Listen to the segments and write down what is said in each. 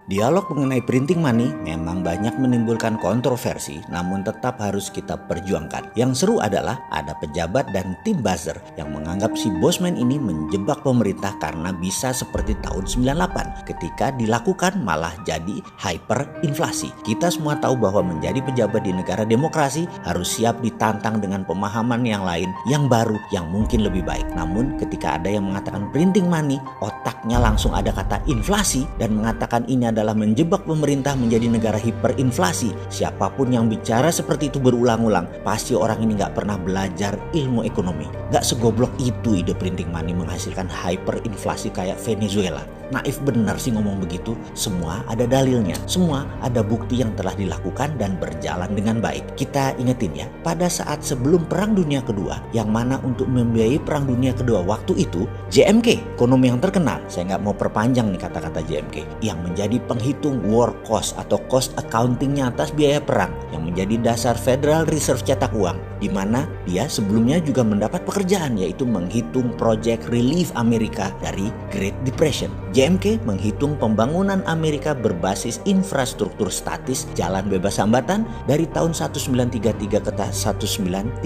Dialog mengenai printing money memang banyak menimbulkan kontroversi, namun tetap harus kita perjuangkan. Yang seru adalah ada pejabat dan tim buzzer yang menganggap si Bosman ini menjebak pemerintah karena bisa seperti tahun 98 ketika dilakukan malah jadi hyperinflasi. Kita semua tahu bahwa menjadi pejabat di negara demokrasi harus siap ditantang dengan pemahaman yang lain, yang baru, yang mungkin lebih baik. Namun ketika ada yang mengatakan printing money, otaknya langsung ada kata inflasi dan mengatakan ini adalah menjebak pemerintah menjadi negara hiperinflasi. Siapapun yang bicara seperti itu berulang-ulang, pasti orang ini gak pernah belajar ilmu ekonomi. Gak segoblok itu ide printing money menghasilkan hyperinflasi kayak Venezuela. Naif benar sih ngomong begitu. Semua ada dalilnya, semua ada bukti yang telah dilakukan dan berjalan dengan baik. Kita ingetin ya, pada saat sebelum Perang Dunia Kedua, yang mana untuk membiayai Perang Dunia Kedua waktu itu, JMK, ekonomi yang terkenal, saya nggak mau perpanjang nih kata-kata JMK, yang menjadi penghitung war cost atau cost accountingnya atas biaya perang, yang menjadi dasar Federal Reserve cetak uang, di mana dia sebelumnya juga mendapat pekerjaan yaitu menghitung Project Relief Amerika dari Great Depression. JMK menghitung pembangunan Amerika berbasis infrastruktur statis jalan bebas hambatan dari tahun 1933 ke 1936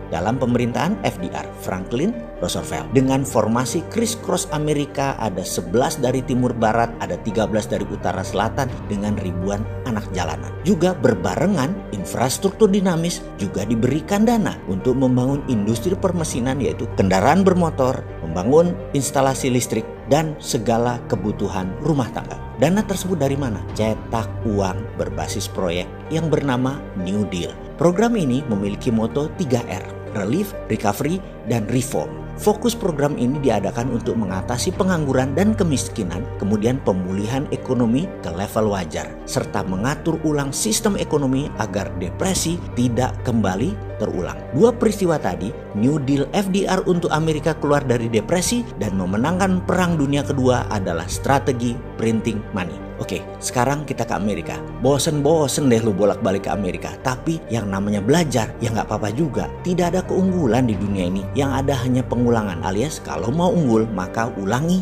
dalam pemerintahan FDR, Franklin Roosevelt. Dengan formasi criss-cross Amerika, ada 11 dari timur barat, ada 13 dari utara selatan dengan ribuan anak jalanan. Juga berbarengan infrastruktur dinamis juga diberikan dana untuk membangun industri permesinan yaitu kendaraan bermotor, membangun instalasi listrik, dan segala kebutuhan rumah tangga. Dana tersebut dari mana? Cetak uang berbasis proyek yang bernama New Deal. Program ini memiliki moto 3R, Relief, Recovery, dan Reform. Fokus program ini diadakan untuk mengatasi pengangguran dan kemiskinan, kemudian pemulihan ekonomi ke level wajar, serta mengatur ulang sistem ekonomi agar depresi tidak kembali terulang. Dua peristiwa tadi, New Deal FDR untuk Amerika keluar dari depresi dan memenangkan Perang Dunia Kedua adalah strategi printing money. Oke, sekarang kita ke Amerika. Bosen deh lu bolak-balik ke Amerika. Tapi yang namanya belajar, ya nggak apa-apa juga. Tidak ada keunggulan di dunia ini. Yang ada hanya pengulangan, alias kalau mau unggul maka ulangi.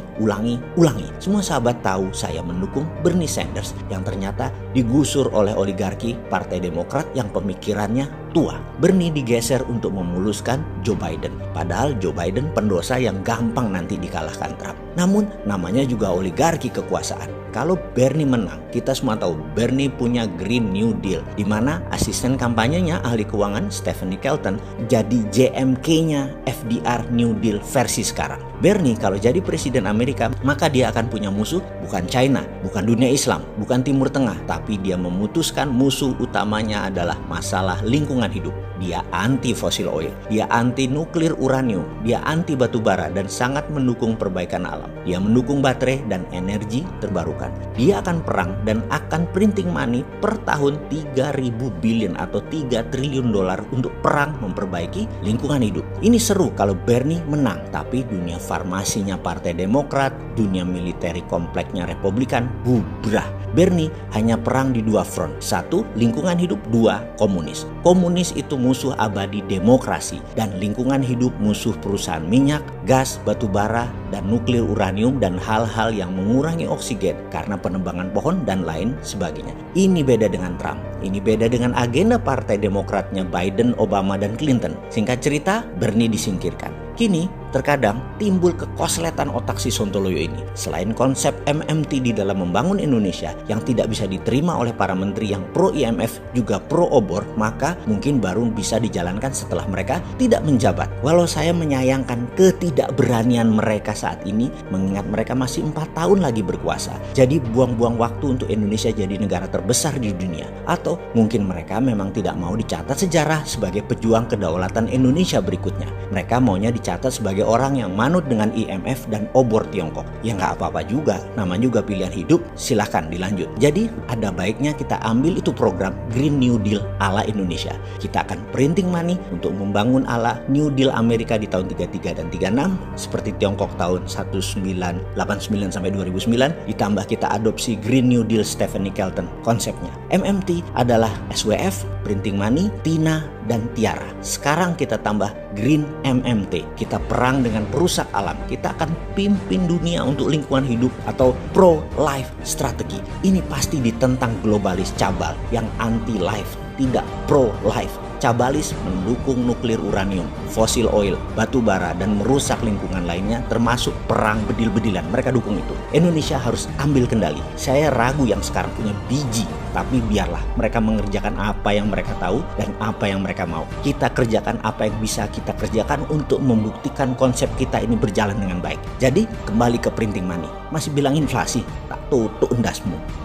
Semua sahabat tahu saya mendukung Bernie Sanders yang ternyata digusur oleh oligarki Partai Demokrat yang pemikirannya tua. Bernie digeser untuk memuluskan Joe Biden. Padahal Joe Biden pendosa yang gampang nanti dikalahkan Trump. Namun namanya juga oligarki kekuasaan. Kalau Bernie menang, kita semua tahu Bernie punya Green New Deal, di mana asisten kampanyenya ahli keuangan Stephanie Kelton jadi JMK-nya FDR New Deal versi sekarang. Bernie kalau jadi presiden Amerika, maka dia akan punya musuh bukan China, bukan dunia Islam, bukan Timur Tengah, tapi dia memutuskan musuh utamanya adalah masalah lingkungan hidup. Dia anti fossil oil, dia anti nuklir uranium, dia anti batu bara dan sangat mendukung perbaikan alam. Dia mendukung baterai dan energi terbarukan. Dia akan perang dan akan printing money per tahun 3.000 billion atau 3 triliun dolar untuk perang memperbaiki lingkungan hidup. Ini seru kalau Bernie menang, tapi dunia farmasinya Partai Demokrat, dunia militeri kompleknya Republikan bubrah. Bernie hanya perang di dua front. Satu, lingkungan hidup. Dua, komunis. Komunis itu musuh abadi demokrasi dan lingkungan hidup musuh perusahaan minyak, gas, batu bara, dan nuklir uranium dan hal-hal yang mengurangi oksigen karena penebangan pohon dan lain sebagainya. Ini beda dengan Trump. Ini beda dengan agenda Partai Demokratnya Biden, Obama, dan Clinton. Singkat cerita, Bernie disingkirkan. Kini terkadang timbul kekosletan otak si Sontoloyo ini. Selain konsep MMT di dalam membangun Indonesia yang tidak bisa diterima oleh para menteri yang pro IMF juga pro obor, maka mungkin baru bisa dijalankan setelah mereka tidak menjabat. Walau saya menyayangkan ketidakberanian mereka saat ini, mengingat mereka masih 4 tahun lagi berkuasa. Jadi buang-buang waktu untuk Indonesia jadi negara terbesar di dunia. Atau mungkin mereka memang tidak mau dicatat sejarah sebagai pejuang kedaulatan Indonesia berikutnya. Mereka maunya dicatat sebagai orang yang manut dengan IMF dan obor Tiongkok. Ya nggak apa-apa juga, namanya juga pilihan hidup, silahkan dilanjut. Jadi ada baiknya kita ambil itu program Green New Deal ala Indonesia. Kita akan printing money untuk membangun ala New Deal Amerika di tahun 33 dan 36, seperti Tiongkok tahun 1989 sampai 2009, ditambah kita adopsi Green New Deal Stephanie Kelton konsepnya. MMT adalah SWF, printing money, TINA, dan Tiara. Sekarang kita tambah Green MMT. Kita perang dengan perusak alam. Kita akan pimpin dunia untuk lingkungan hidup atau pro-life strategi. Ini pasti ditentang globalis cabal yang anti-life, tidak pro-life. Cabalis mendukung nuklir uranium, fosil oil, batu bara, dan merusak lingkungan lainnya termasuk perang bedil-bedilan. Mereka dukung itu. Indonesia harus ambil kendali. Saya ragu yang sekarang punya biji, tapi biarlah mereka mengerjakan apa yang mereka tahu dan apa yang mereka mau. Kita kerjakan apa yang bisa kita kerjakan untuk membuktikan konsep kita ini berjalan dengan baik. Jadi kembali ke printing money. Masih bilang inflasi, tak tutup endasmu.